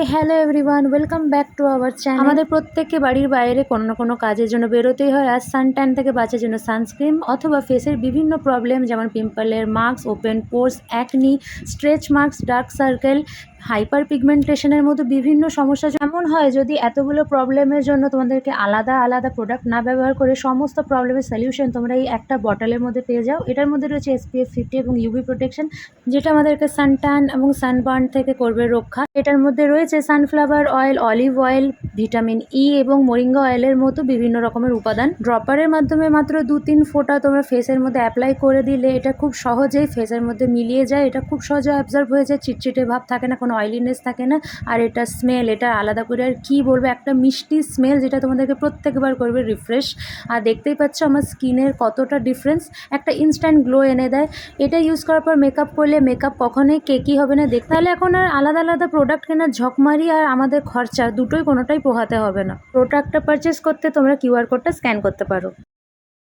Hello everyone, welcome back to our channel. আমাদের প্রত্যেককে বাড়ির বাইরে কোনো না কোনো কাজের জন্য বেরোতেই হয়। আর সানট্যান থেকে বাঁচার জন্য সানস্ক্রিন অথবা ফেসের বিভিন্ন প্রবলেম যেমন পিম্পলের marks, open pores, acne, stretch marks, dark circle, hyper পিগমেন্টেশনের মতো বিভিন্ন সমস্যা এমন হয় যদি এতগুলো প্রবলেমের জন্য তোমাদেরকে আলাদা আলাদা প্রোডাক্ট না ব্যবহার করে সমস্ত প্রবলেমের সলিউশন তোমরা এই একটা বটলের মধ্যে পেয়ে যাও। এটার মধ্যে রয়েছে SPF 50 এবং ইউভি প্রোটেকশন, যেটা আমাদেরকে সানট্যান এবং সানবার্ন থেকে করবে রক্ষা। এটার মধ্যে রয়েছে sunflower oil, olive oil, vitamin E এবং মোরিঙ্গা অয়েলের মতো বিভিন্ন রকমের উপাদান। ড্রপারের মাধ্যমে মাত্র 2-3 ফোঁটা তোমরা ফেসের মধ্যে অ্যাপ্লাই করে দিলে এটা খুব সহজেই ফেসের মধ্যে মিলিয়ে যায়। এটা খুব সহজে অ্যাবজর্ব হয়ে যায়, চিটচিটে ভাব থাকে না, কোনো অয়েলিনেস থাকে না। আর এটা স্মেল, এটা আলাদা করে আর কী বলবো, একটা মিষ্টি স্মেল যেটা তোমাদেরকে প্রত্যেকবার করবে রিফ্রেশ। আর দেখতেই পাচ্ছ আমার স্কিনের কতটা ডিফারেন্স, একটা ইনস্ট্যান্ট গ্লো এনে দেয়। এটা ইউজ করার পর মেকআপ করলে মেকআপ কখনোই কেকি হবে না দেখতে। তাহলে এখন আর আলাদা আলাদা প্রোডাক্ট কেনার ঝকমারি আর আমাদের খরচা দুটোই কোনোটাই পোহাতে হবে না। প্রোডাক্টটা পারচেস করতে তোমরা QR কোডটা স্ক্যান করতে পারো।